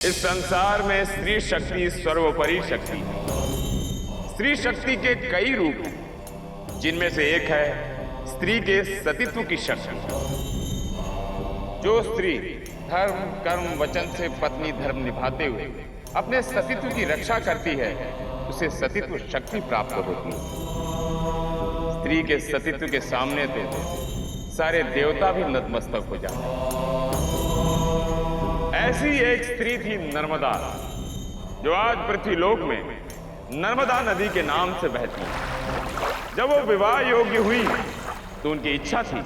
इस संसार में स्त्री शक्ति सर्वोपरि शक्ति है। स्त्री शक्ति के कई रूप हैं, जिनमें से एक है स्त्री के सतीत्व की शक्ति। जो स्त्री धर्म कर्म वचन से पत्नी धर्म निभाते हुए अपने सतीत्व की रक्षा करती है, उसे सतीत्व शक्ति प्राप्त होती है। स्त्री के सतीत्व के सामने तो सारे देवता भी नतमस्तक हो जाते हैं। ऐसी एक स्त्री थी नर्मदा, जो आज पृथ्वीलोक में नर्मदा नदी के नाम से बहती है। जब वो विवाह योग्य हुई तो उनकी इच्छा थी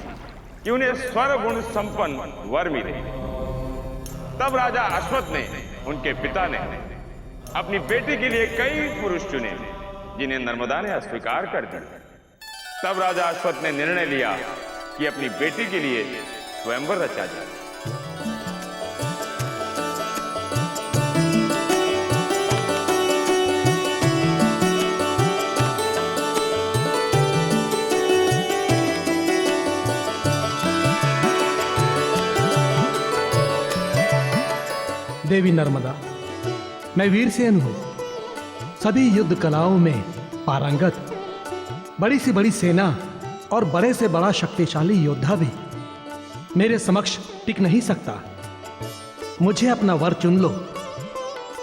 कि उन्हें स्वर गुण संपन्न वर मिले। तब राजा अश्वत्थ ने, उनके पिता ने, अपनी बेटी के लिए कई पुरुष चुने, जिन्हें नर्मदा ने अस्वीकार कर दिया। तब राजा अश्वत्थ ने निर्णय लिया कि अपनी बेटी के लिए स्वयंवर रचा जाए। देवी नर्मदा, मैं वीरसेन हूं, सभी युद्ध कलाओं में पारंगत, बड़ी से बड़ी सेना और बड़े से बड़ा शक्तिशाली योद्धा भी मेरे समक्ष टिक नहीं सकता। मुझे अपना वर चुन लो,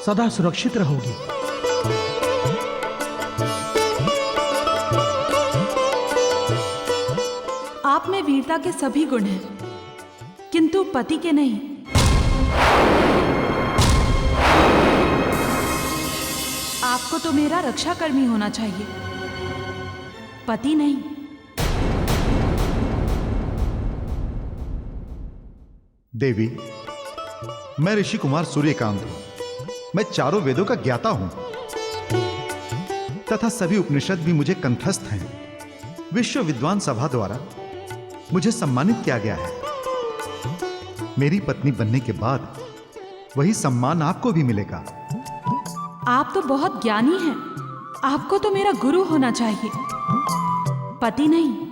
सदा सुरक्षित रहोगी। आप में वीरता के सभी गुण हैं, किंतु पति के नहीं। आपको तो मेरा रक्षाकर्मी होना चाहिए, पति नहीं। देवी, मैं ऋषि कुमार सूर्यकांत हूं। मैं चारों वेदों का ज्ञाता हूं तथा सभी उपनिषद भी मुझे कंठस्थ हैं। विश्व विद्वान सभा द्वारा मुझे सम्मानित किया गया है। मेरी पत्नी बनने के बाद वही सम्मान आपको भी मिलेगा। आप तो बहुत ज्ञानी हैं, आपको तो मेरा गुरु होना चाहिए, पति नहीं।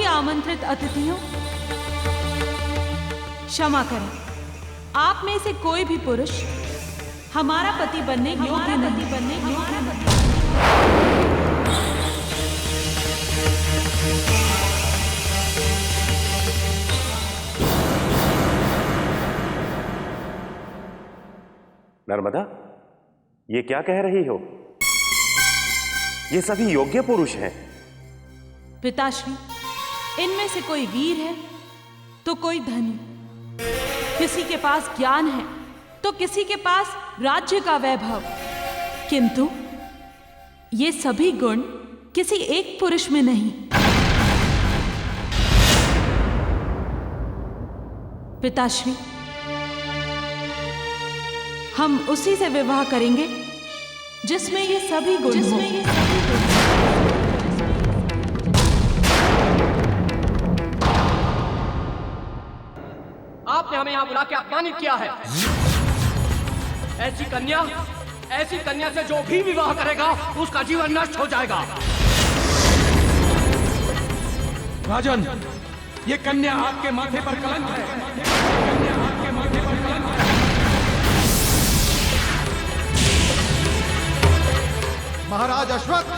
आमंत्रित अतिथियों, क्षमा करें, आप में से कोई भी पुरुष हमारा पति बनने योग्य नहीं। नर्मदा, ये क्या कह रही हो? ये सभी योग्य पुरुष हैं। पिताश्री, इनमें से कोई वीर है तो कोई धनी, किसी के पास ज्ञान है तो किसी के पास राज्य का वैभव, किंतु ये सभी गुण किसी एक पुरुष में नहीं। पिताश्री, हम उसी से विवाह करेंगे जिसमें ये सभी गुण हों। आपने हमें यहां बुला के अपमानित किया है। ऐसी कन्या से जो भी विवाह करेगा उसका जीवन नष्ट हो जाएगा। राजन, ये कन्या आपके माथे पर कलंक है। कन्या आपके माथे पर कलंक है। महाराज अश्वत्थ,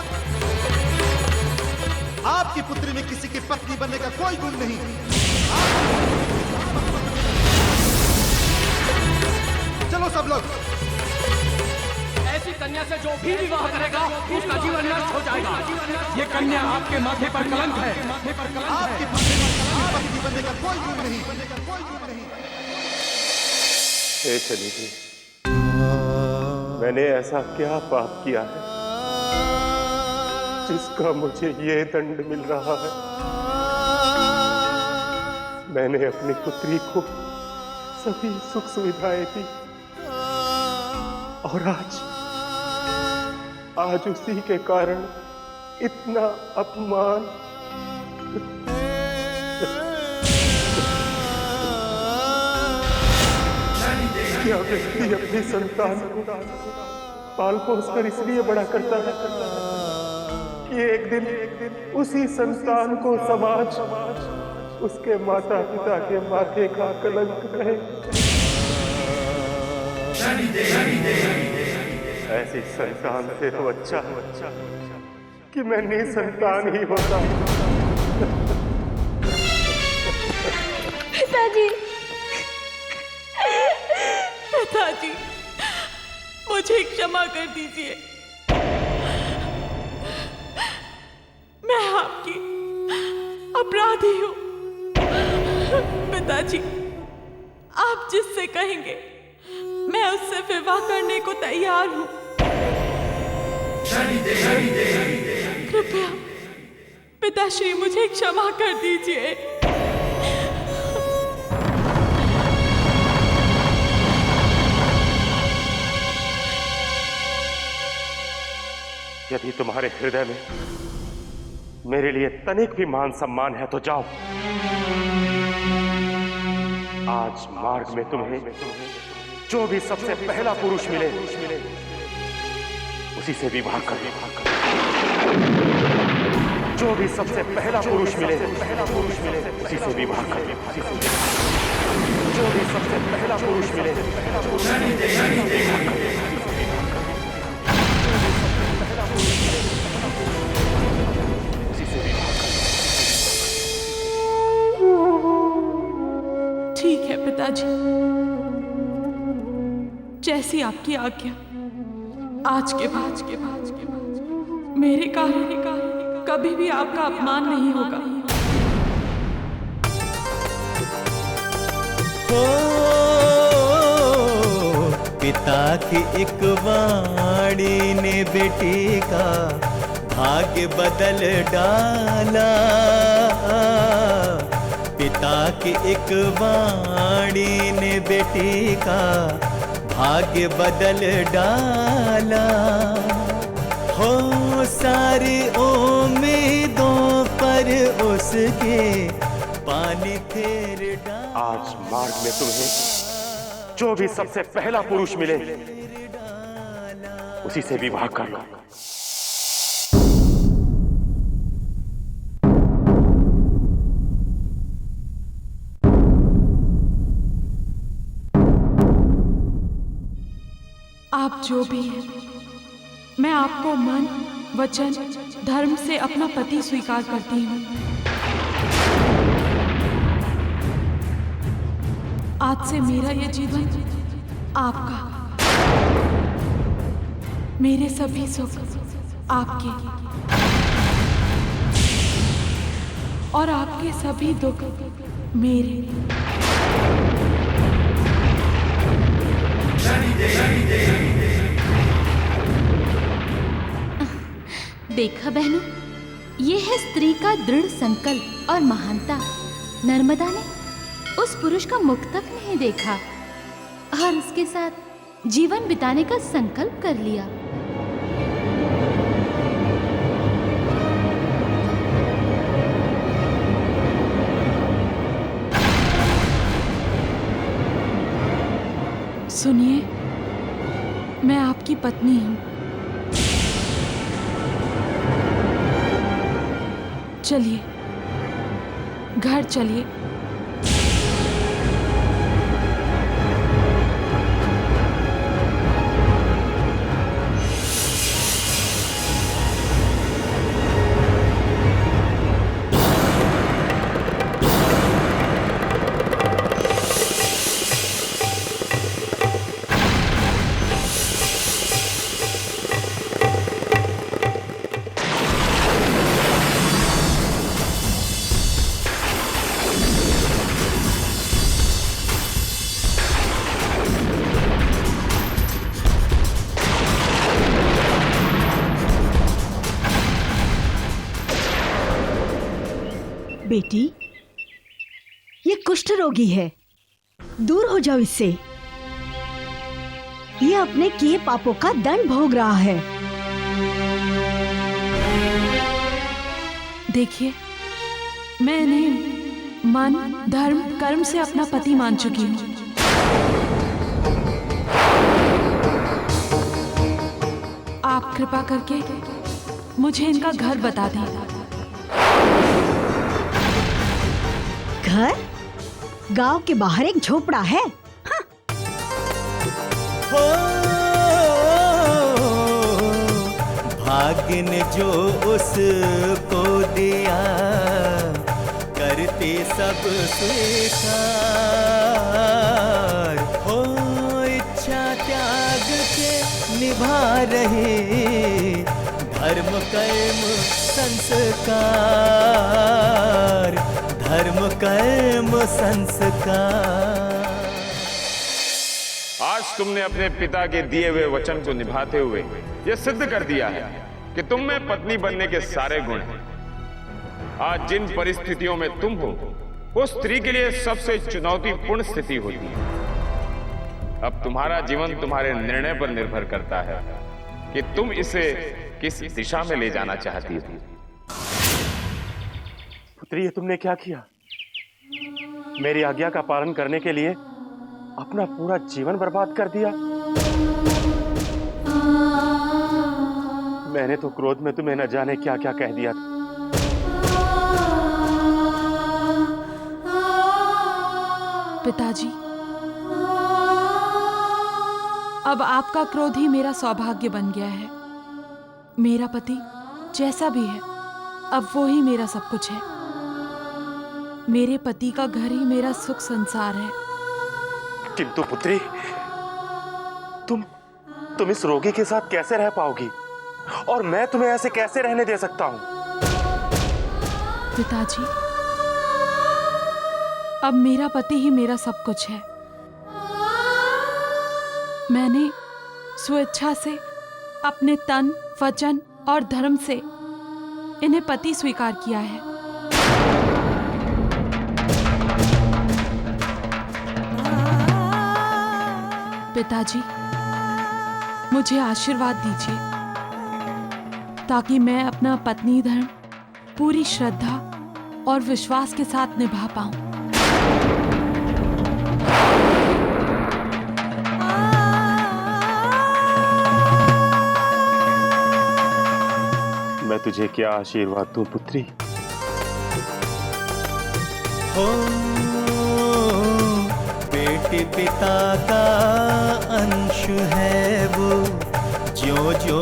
आपकी पुत्री में किसी की पत्नी बनने का कोई गुण नहीं। चलो सब लोग। ऐसी कन्या से जो भी विवाह करेगा उसका जीवन नष्ट हो जाएगा। ये कन्या आपके माथे पर कलंक है। माथे पर कलंक है। आपकी पत्नी बनने का कोई गुण नहीं। हे शनि जी, मैंने ऐसा क्या पाप किया है जिसका मुझे ये दंड मिल रहा है? मैंने अपनी पुत्री को सभी सुख सुविधाएं दी और आज उसी के कारण इतना अपमान। क्या व्यक्ति अपनी संतान को पाल पोस कर इसलिए बड़ा करता है कि एक दिन उसी संतान को समाज उसके माता पिता के माथे का कलंक कहे। ऐसी संतान से तो अच्छा कि मैं निसंतान ही होता। पिताजी, पिताजी, मुझे क्षमा कर दीजिए। मैं आपकी अपराधी हूं। पिताजी, आप जिससे कहेंगे मैं उससे विवाह करने को तैयार हूं। कृपया पिताश्री मुझे क्षमा कर दीजिए। यदि तुम्हारे हृदय में मेरे लिए तनिक भी मान सम्मान है तो जाओ। आज मार्ग में तुम्हें जो भी सबसे पहला पुरुष मिले उसी से विवाह कर लो। जो भी सबसे पहला पुरुष मिले उसी से विवाह कर लो। जो भी सबसे पहला पुरुष मिले ठीक है पिताजी, जैसी आपकी आज्ञा। आज के बाद मेरे कारण कभी भी आपका अपमान नहीं होगा। पिता की एक वाणी ने बेटी का भाग्य बदल डाला। पिता की एक वाणी ने बेटी का भाग्य बदल डाला। हो सारी उम्मीदों पर उसके पानी फेर डाला। आज मार्ग में तुम्हें जो भी सबसे पहला पुरुष मिले उसी से विवाह कर लो। आप जो भी हैं, मैं आपको मन, वचन, धर्म से अपना पति स्वीकार करती हूँ। आज से मेरा ये जीवन आपका, मेरे सभी सुख आपके और आपके सभी दुख मेरे। देखा बहनों, ये है स्त्री का दृढ़ संकल्प और महानता। नर्मदा ने उस पुरुष का मुख तक नहीं देखा और उसके साथ जीवन बिताने का संकल्प कर लिया। सुनिए, मैं आपकी पत्नी हूं। चलिए, घर चलिए। बेटी, ये कुष्ठ रोगी है, दूर हो जाओ इससे। ये अपने किए पापों का दंड भोग रहा है। देखिए, मैं इन्हें मन, धर्म, कर्म से अपना पति मान चुकी हूँ। आप कृपा करके मुझे इनका घर बता दें। घर? गांव के बाहर एक झोपड़ा है। हाँ। हो भाग्य ने जो उसको दिया, करते सब स्वीकार। हो इच्छा त्याग के निभा रहे, धर्म कर्म संस्कार, धर्म कर्म संस्कार। आज तुमने अपने पिता के दिए हुए वचन को निभाते हुए यह सिद्ध कर दिया है कि तुम में पत्नी बनने के सारे गुण हैं। आज जिन परिस्थितियों में तुम हो, वो स्त्री के लिए सबसे चुनौतीपूर्ण स्थिति होती है। अब तुम्हारा जीवन तुम्हारे निर्णय पर निर्भर करता है कि तुम इसे किस दिशा में ले जाना चाहती हो। पुत्री, ये तुमने क्या किया? मेरी आज्ञा का पालन करने के लिए अपना पूरा जीवन बर्बाद कर दिया। मैंने तो क्रोध में तुम्हें न जाने क्या क्या कह दिया था। पिताजी, अब आपका क्रोध ही मेरा सौभाग्य बन गया है। मेरा पति जैसा भी है, अब वो ही मेरा सब कुछ है। मेरे पति का घर ही मेरा सुख संसार है। किंतु पुत्री, तुम इस रोगी के साथ कैसे रह पाओगी? और मैं तुम्हें ऐसे कैसे रहने दे सकता हूं? पिताजी, अब मेरा पति ही मेरा सब कुछ है। मैंने स्वेच्छा से अपने तन, वचन और धर्म से इन्हें पति स्वीकार किया है। पिताजी, मुझे आशीर्वाद दीजिए ताकि मैं अपना पत्नी धर्म पूरी श्रद्धा और विश्वास के साथ निभा पाऊं। मैं तुझे क्या आशीर्वाद दूं पुत्री? हो बेटे पिता का अंश है वो, जो जो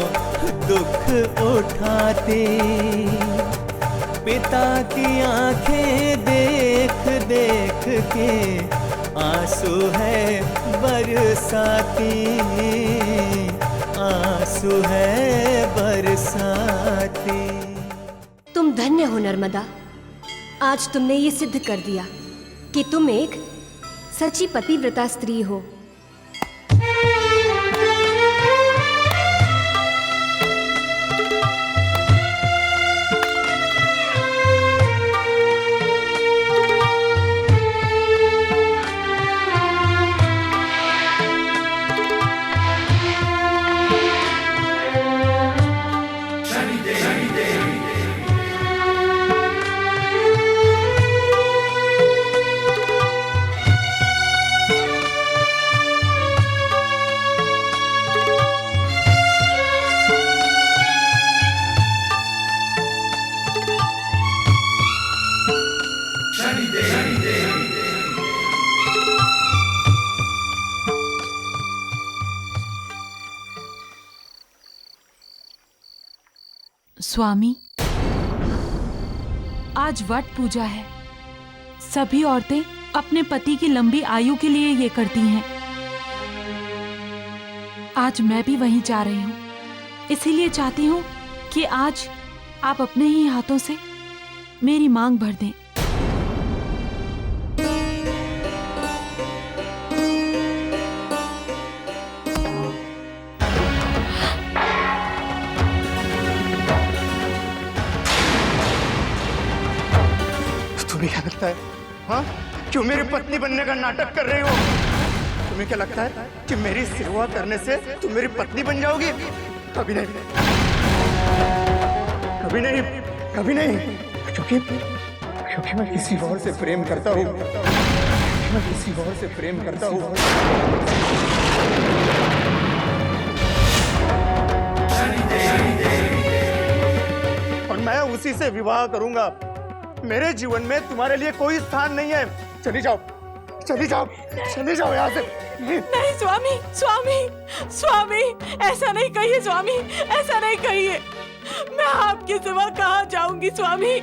दुख उठाते, पिता की आंखें देख देख के आंसू है बरसाती, आंसू है बरसाती। तुम धन्य हो नर्मदा। आज तुमने ये सिद्ध कर दिया कि तुम एक सच्ची पतिव्रता स्त्री हो। स्वामी, आज वट पूजा है। सभी औरतें अपने पति की लंबी आयु के लिए ये करती हैं। आज मैं भी वहीं जा रही हूँ, इसीलिए चाहती हूँ कि आज आप अपने ही हाथों से मेरी मांग भर दें। तुम्हें क्या लगता है हाँ, क्यों मेरी पत्नी बनने का नाटक कर रही हो? तुम्हें क्या लगता है कि मेरी सेवा करने से तुम मेरी पत्नी बन जाओगी? कभी नहीं, कभी नहीं, कभी नहीं। क्योंकि मैं किसी और से प्रेम करता हूँ। मैं किसी और से प्रेम करता हूँ। और मैं उसी से विवाह करूंगा। मेरे जीवन में तुम्हारे लिए कोई स्थान नहीं है। चली जाओ, चली जाओ, चली जाओ यहाँ से। नहीं स्वामी, स्वामी, स्वामी, ऐसा नहीं कहिए स्वामी, ऐसा नहीं कहिए। मैं आपके सिवा कहाँ जाऊंगी स्वामी?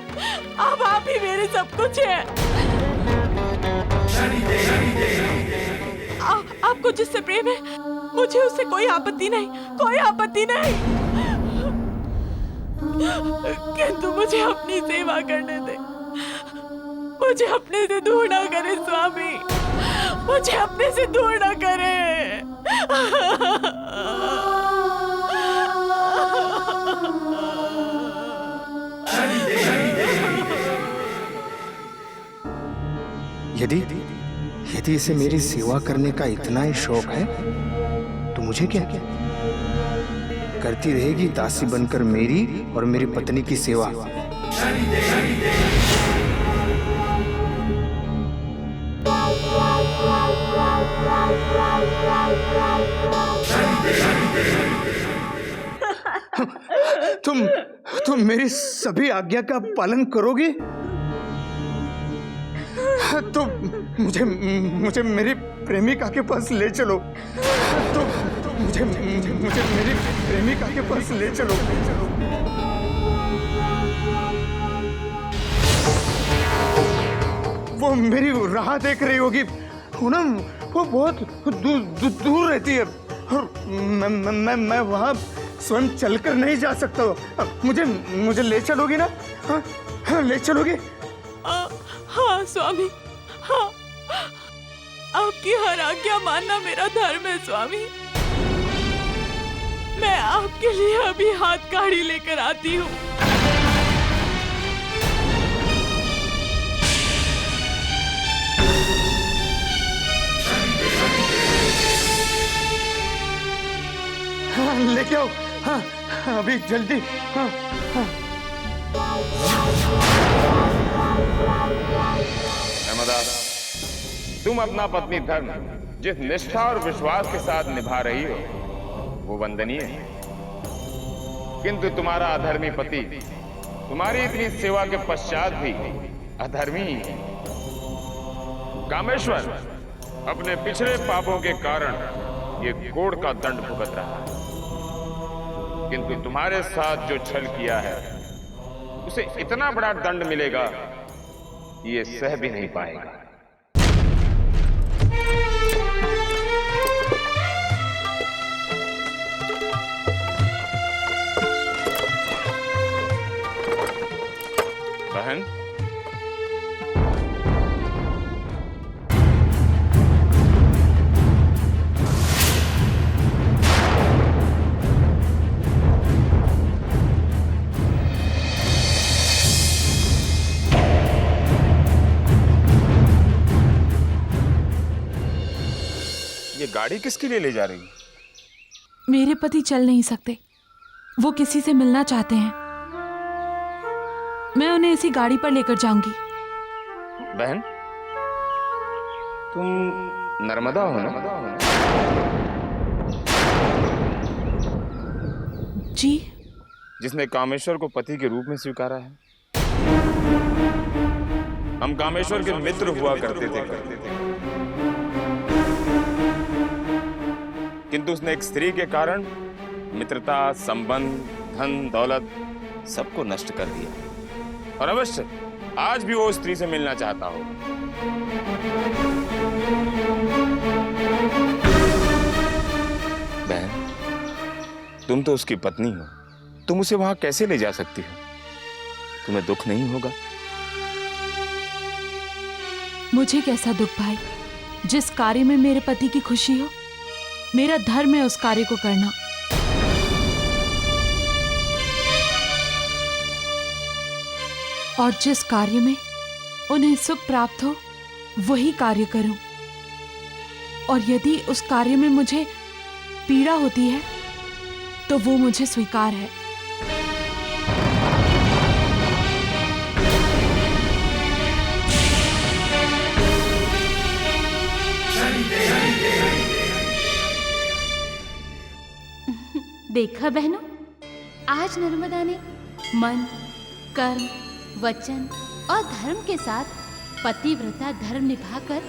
आप ही मेरे सब कुछ है। आपको जिससे प्रेम है, मुझे उससे कोई आपत्ति नहीं, कोई आपत्ति नहीं। किंतु मुझे अपनी सेवा करने दे। मुझे अपने से दूर ना करे स्वामी, मुझे अपने से दूर ना करे। यदि इसे मेरी सेवा करने का इतना ही शौक है तो मुझे क्या? करती रहेगी दासी बनकर मेरी और मेरी पत्नी की सेवा। तुम मेरी सभी आज्ञा का पालन करोगी? तो मुझे मेरी प्रेमिका के पास ले चलो। तो मुझे मेरी प्रेमिका के पास ले चलो। वो मेरी राह देख रही होगी। वो बहुत दूर रहती है और मैं वहाँ स्वयं चलकर नहीं जा सकता। मुझे ले चलोगी ना? हाँ, ले चलोगी? हाँ स्वामी, हाँ, आपकी हर आज्ञा मानना मेरा धर्म है स्वामी। मैं आपके लिए अभी हाथ काढ़ी लेकर आती हूँ। हाँ, लेके आओ। हाँ, अभी जल्दी। हाँ, हाँ। नर्मदा, तुम अपना पत्नी धर्म जिस निष्ठा और विश्वास के साथ निभा रही हो वो वंदनीय है, किंतु तुम्हारा अधर्मी पति तुम्हारी इतनी सेवा के पश्चात भी अधर्मी ही है। कामेश्वर अपने पिछले पापों के कारण ये कोड़ का दंड भुगत रहा है, किंतु तुम्हारे साथ जो छल किया है उसे इतना बड़ा दंड मिलेगा ये सह भी नहीं पाएगा। बहन, ये गाड़ी किसके लिए ले जा रही है? मेरे पति चल नहीं सकते, वो किसी से मिलना चाहते हैं। मैं उन्हें इसी गाड़ी पर लेकर जाऊंगी। बहन, तुम नर्मदा हो ना? जी। जिसने कामेश्वर को पति के रूप में स्वीकारा है। हम कामेश्वर के मित्र हुआ करते थे, किंतु उसने एक स्त्री के कारण मित्रता, संबंध, धन, दौलत सबको नष्ट कर दिया और अवश्य आज भी वो स्त्री से मिलना चाहता हो। बहन, तुम तो उसकी पत्नी हो, तुम उसे वहां कैसे ले जा सकती हो? तुम्हें दुख नहीं होगा? मुझे कैसा दुख भाई? जिस कार्य में मेरे पति की खुशी हो, मेरा धर्म है उस कार्य को करना। और जिस कार्य में उन्हें सुख प्राप्त हो, वही कार्य करूं। और यदि उस कार्य में मुझे पीड़ा होती है तो वो मुझे स्वीकार है। देखा बहनों, आज नर्मदा ने मन, कर्म, वचन और धर्म के साथ पतिव्रता धर्म निभाकर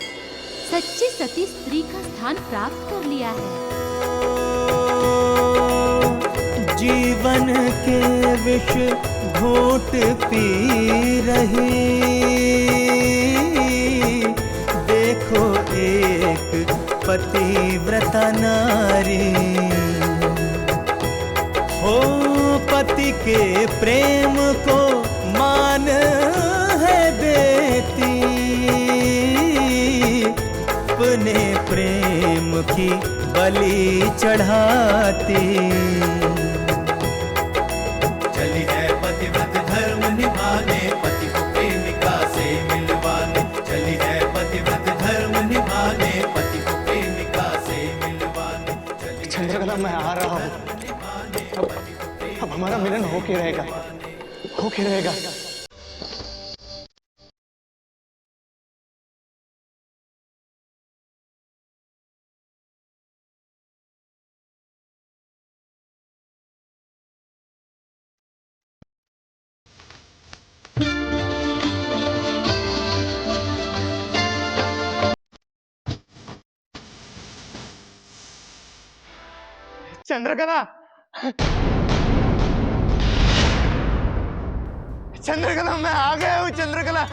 सच्ची सती स्त्री का स्थान प्राप्त कर लिया है। जीवन के विष घोट पी रही, देखो एक पतिव्रता नारी, हो पति के प्रेम को मान है देती, अपने प्रेम की बलि चढ़ाती। चली है पतिव्रत धर्म निभाने, पति को प्रेमिका से मिलवाने। चली है पतिव्रत धर्म निभाने, पति को प्रेमिका से मिलवाने। चंद्रकला, मैं आ रहा हूँ। अब हमारा मिलन होके रहेगा, होके रहेगा। चंद्रकला, चंद्रकला, मैं आ गया हूँ। चंद्रकला,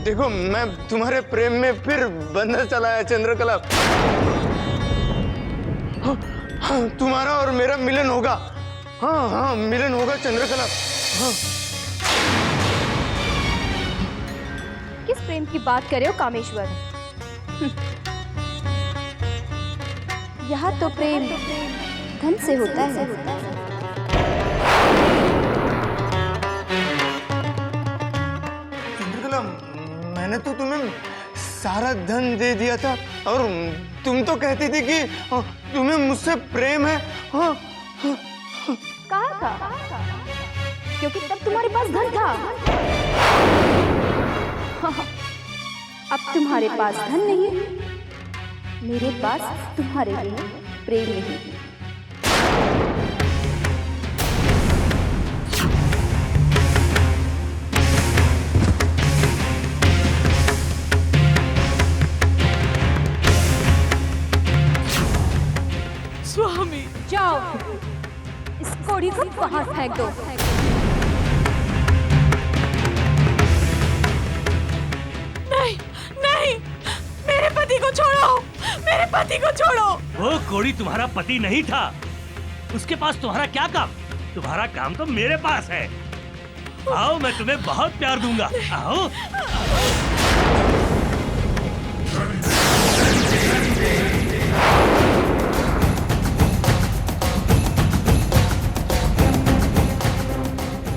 देखो मैं तुम्हारे प्रेम में फिर बंधन चला है। चंद्रकला, तुम्हारा और मेरा मिलन होगा। हाँ हाँ, मिलन होगा चंद्रकला। हाँ। किस प्रेम की बात कर रहे हो कामेश्वर? यहाँ तो प्रेम धन से होता है। चंद्रकला, मैंने तो तुम्हें सारा धन दे दिया था और तुम तो कहती थी कि तुम्हें मुझसे प्रेम है। हाँ, हाँ, कहा था? क्योंकि तब तुम्हारे पास धन था। अब तुम्हारे पास धन नहीं, मेरे पास तुम्हारे लिए प्रेम नहीं। स्वामी, जाओ, इस कोड़ी को बाहर फेंक दो। नहीं, नहीं, मेरे पति को छोड़ो, मेरे पति को छोड़ो। वो कोड़ी तुम्हारा पति नहीं था। उसके पास तुम्हारा क्या काम? तुम्हारा काम तो मेरे पास है। आओ, मैं तुम्हें बहुत प्यार दूंगा। आओ।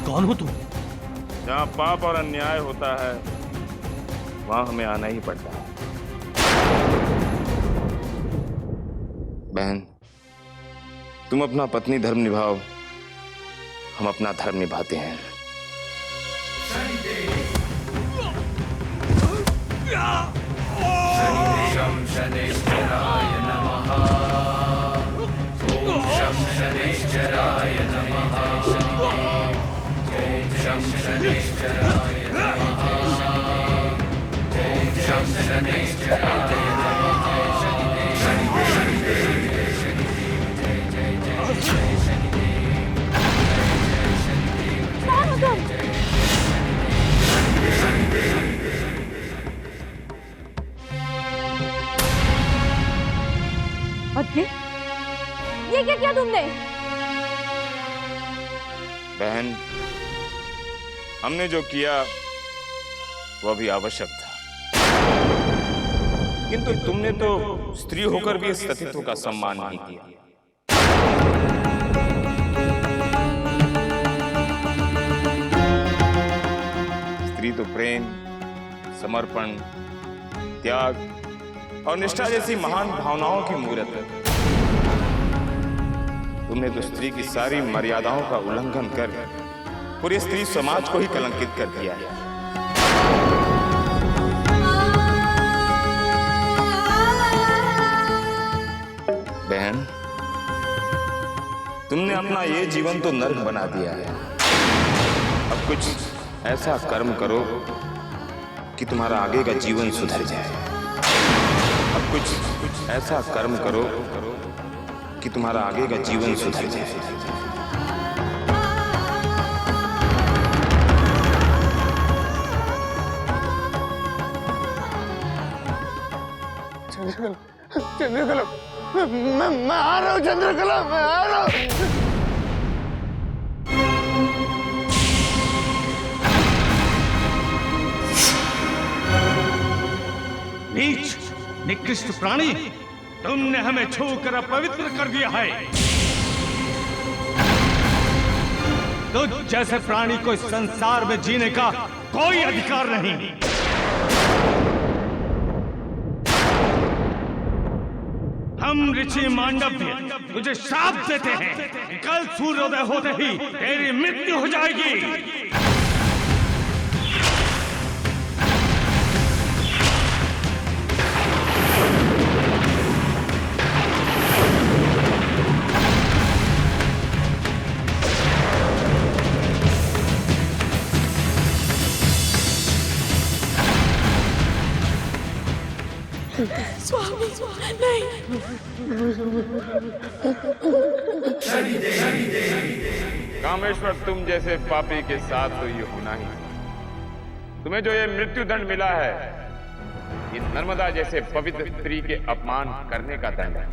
कौन हो तुम? जहाँ पाप और अन्याय होता है वहां हमें आना ही पड़ता है। बहन, तुम अपना पत्नी धर्म निभाओ, हम अपना धर्म निभाते हैं। शं शनैश्चराय नमः। ओम शं शनैश्चराय नमः। ओम शं शनैश्चराय नमः। ओम शं शनैश्चराय नमः। ये क्या किया तुमने? बहन, हमने जो किया वह भी आवश्यक था, किंतु तुमने तो स्त्री होकर भी इस सतीत्व का सम्मान नहीं किया। तो प्रेम, समर्पण, त्याग और निष्ठा जैसी महान भावनाओं की मूर्त है। तुमने तो स्त्री की सारी मर्यादाओं का उल्लंघन कर पूरे स्त्री समाज को ही कलंकित कर दिया है। बहन, तुमने अपना ये जीवन तो नर्क बना दिया है। अब कुछ ऐसा कर्म करो कि तुम्हारा आगे का जीवन सुधर जाए। अब कुछ ऐसा कर्म करो कि तुम्हारा आगे का जीवन सुधर जाए। चंद्रकला, मैं आ रहा हूँ। चंद्रकला, मैं आ रहा हूँ। नीच, निकृष्ट प्राणी, तुमने हमें छूकर अपवित्र कर दिया है। तुझ जैसे प्राणी को इस संसार में जीने का कोई अधिकार नहीं। हम ऋषि मांडव्य तुझे श्राप देते हैं कि कल सूर्योदय होते ही तेरी मृत्यु हो जाएगी। स्वामी, नहीं। कामेश्वर, तुम जैसे पापी के साथ तो ये होना ही। तुम्हें जो ये मृत्यु दंड मिला है, ये नर्मदा जैसे पवित्र स्त्री के अपमान करने का दंड है।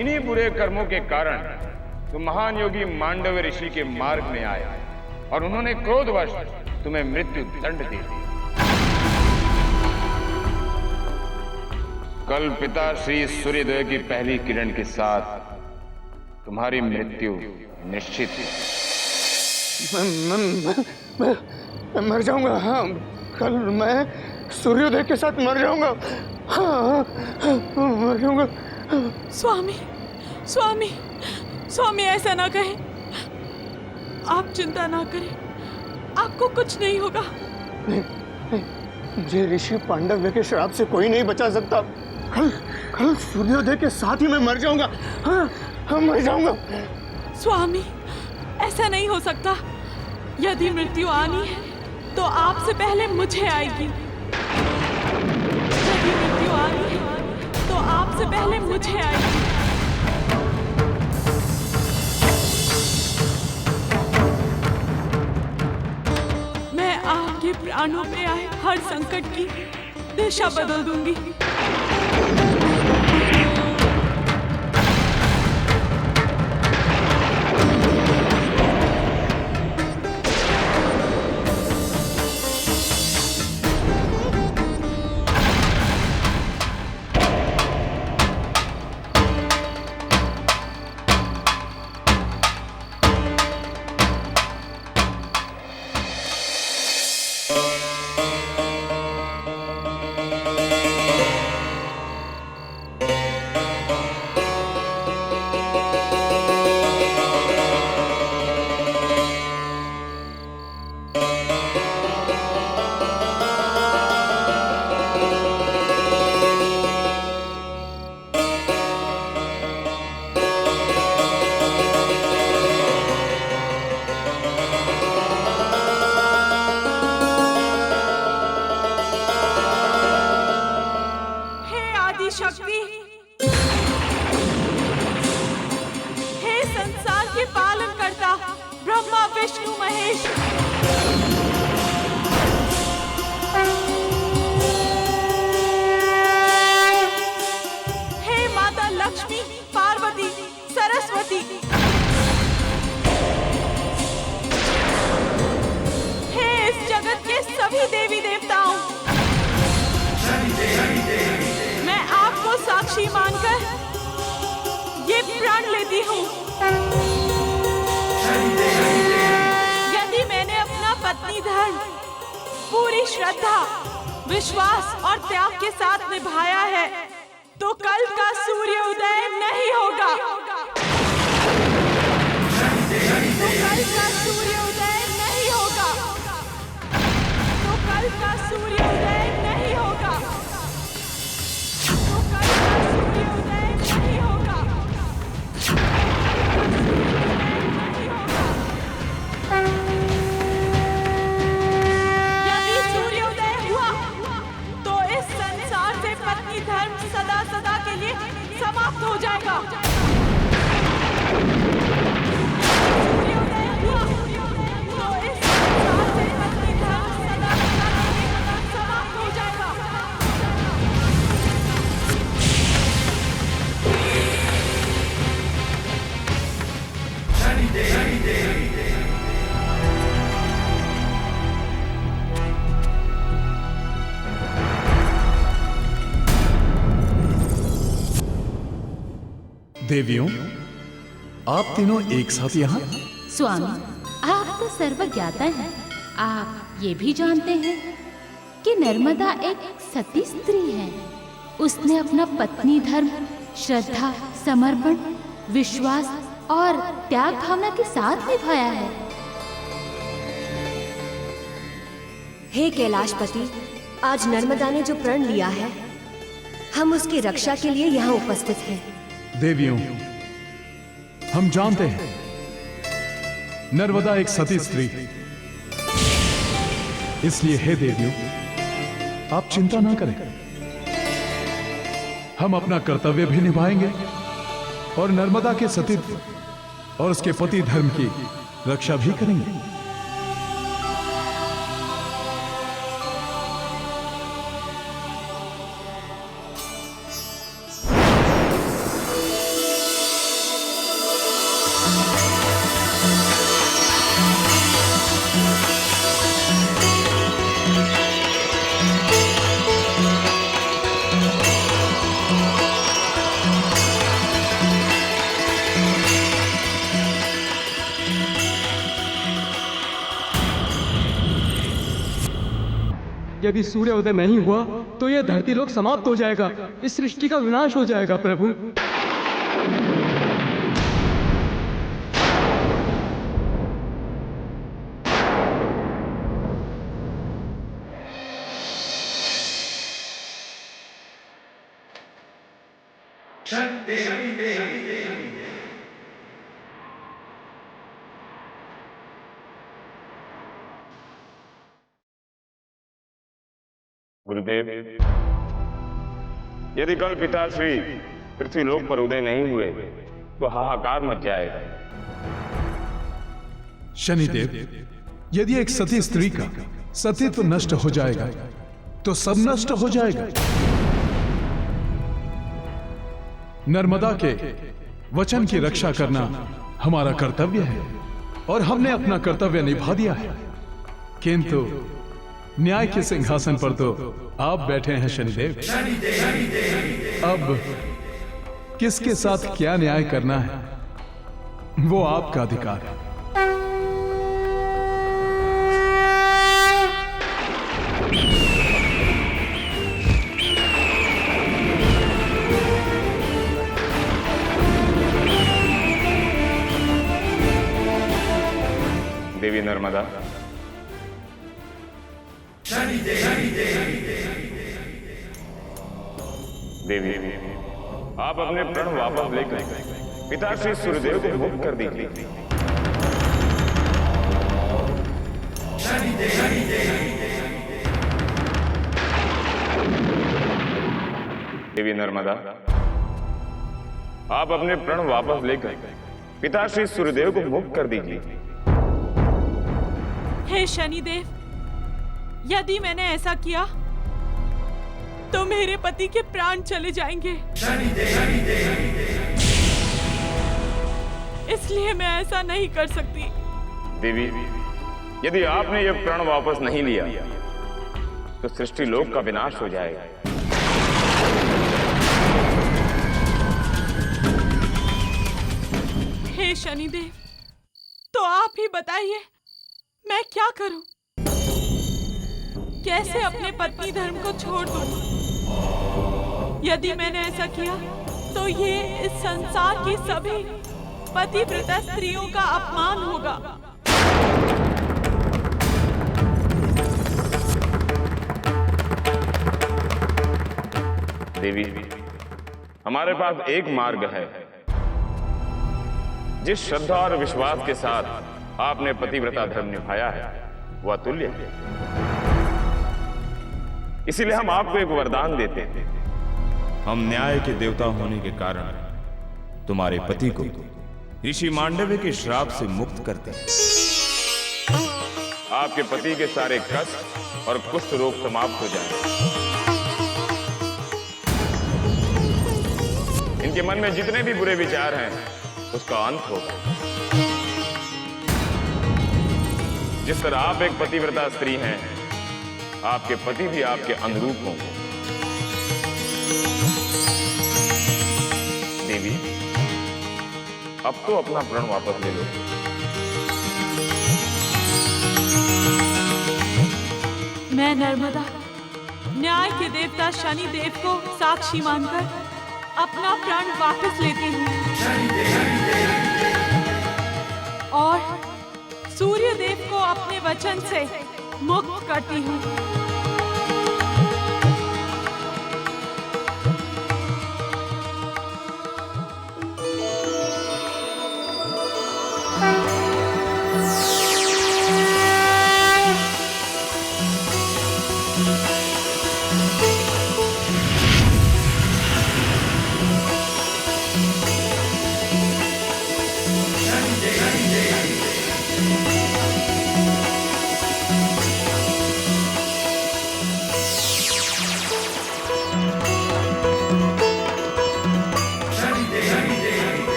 इन्हीं बुरे कर्मों के कारण तुम महान योगी मांडव्य ऋषि के मार्ग में आए और उन्होंने क्रोधवश तुम्हें मृत्यु दंड दे दिया। कल पिता श्री सूर्योदय की पहली किरण के साथ तुम्हारी मृत्यु निश्चित है। मैं मर जाऊंगा। हाँ, कल मैं सूर्योदय के साथ मर जाऊंगा। हाँ, मर जाऊंगा। स्वामी, स्वामी, स्वामी, ऐसा ना कहें। आप चिंता ना करें, आपको कुछ नहीं होगा। नहीं, मुझे ऋषि पांडव्य के श्राप से कोई नहीं बचा सकता। कल सूर्योदय के साथ ही मैं मर जाऊंगा। हाँ, मर जाऊंगा। स्वामी, ऐसा नहीं हो सकता। यदि मृत्यु आनी है तो आपसे पहले मुझे आएगी। यदि मृत्यु आनी है तो आपसे पहले मुझे आएगी। मैं आपके प्राणों में आए हर संकट की दिशा बदल दूंगी। शक्ति, हे संसार के पालन करता ब्रह्मा विष्णु महेश, हे माता लक्ष्मी पार्वती सरस्वती, हे इस जगत के सभी देवी देवताओं, मैं आपको साक्षी मानकर ये प्रण लेती हूँ। यदि मैंने अपना श्रद्धा, विश्वास और त्याग के साथ निभाया है तो कल का सूर्य उदय नहीं होगा। तो कल का सूर्य उदय नहीं होगा। तो कल का सूर्य उदय नहीं होगा। तो कल का सूर्य उदय नहीं होगा। यदि सूर्योदय हुआ तो इस संसार से पत्नी धर्म सदा सदा के लिए समाप्त हो जाएगा। सूर्योदय हुआ तो इस संसार से पत्नी धर्म सदा सदा के लिए समाप्त हो जाएगा। देवियों, आप तीनों एक साथ यहाँ? स्वामी, आप तो सर्वज्ञाता हैं। आप ये भी जानते हैं कि नर्मदा एक सती स्त्री है। उसने अपना पत्नी धर्म, श्रद्धा, समर्पण, विश्वास और त्याग भावना के साथ निभाया है। हे कैलाशपति, आज नर्मदा ने जो प्रण लिया है, हम उसकी रक्षा के लिए यहाँ उपस्थित हैं। देवियों, हम जानते हैं नर्मदा एक सती स्त्री है। इसलिए हे देवियों, आप चिंता ना करें। हम अपना कर्तव्य भी निभाएंगे और नर्मदा के सतीत्व और उसके पति धर्म की रक्षा भी करेंगे। यदि सूर्य उदय नहीं हुआ तो यह धरती लोक समाप्त हो जाएगा। इस सृष्टि का विनाश हो जाएगा प्रभु। गुरुदेव, यदि कल पिताश्री पृथ्वीलोक पर उदय नहीं हुए तो हाहाकार मच जाएगा। शनिदेव, यदि एक सती स्त्री का सतीत्व नष्ट हो जाएगा तो सब नष्ट हो जाएगा। नर्मदा के वचन की रक्षा करना हमारा कर्तव्य है और हमने अपना कर्तव्य निभा दिया है। किंतु न्याय के सिंहासन पर तो आप बैठे हैं शनिदेव। अब किसके साथ क्या न्याय करना है वो आपका अधिकार है। देवी नर्मदा, देवी, आप अपने प्रण वापस लेकर पिताश्री सूर्यदेव को मुक्त कर दीजिए। देवी नर्मदा, आप अपने प्रण वापस लेकर पिताश्री सूर्यदेव को मुक्त कर दीजिए। हे शनिदेव, यदि मैंने ऐसा किया तो मेरे पति के प्राण चले जाएंगे। इसलिए मैं ऐसा नहीं कर सकती। देवी, यदि आपने यह प्रण वापस नहीं लिया तो सृष्टि लोक का विनाश हो जाएगा। हे शनिदेव, तो आप ही बताइए मैं क्या करूं? कैसे अपने पत्नी धर्म को छोड़ दूं? यदि मैंने ऐसा किया तो ये इस संसार की सभी पतिव्रता स्त्रियों का अपमान होगा। देवी, हमारे पास एक मार्ग है। जिस श्रद्धा और विश्वास के साथ आपने पतिव्रता धर्म निभाया है वह अतुल्य है। इसीलिए हम आपको एक वरदान देते हैं। हम न्याय के देवता होने के कारण तुम्हारे पति को ऋषि मांडव्य के श्राप से मुक्त करते हैं। आपके पति के सारे कष्ट और कुष्ठ रोग समाप्त हो जाएंगे। इनके मन में जितने भी बुरे विचार हैं उसका अंत होगा। जिस तरह आप एक पतिव्रता स्त्री हैं, आपके पति भी आपके अनुरूप होंगे। देवी, अब तो अपना प्रण वापस ले लो। मैं नर्मदा न्याय के देवता शनि देव को साक्षी मानकर अपना प्राण वापस लेती हूँ और सूर्य देव को अपने वचन से मुक्त करती हूँ।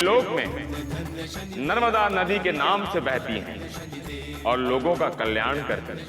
लोक में नर्मदा नदी के नाम से बहती हैं और लोगों का कल्याण करती हैं।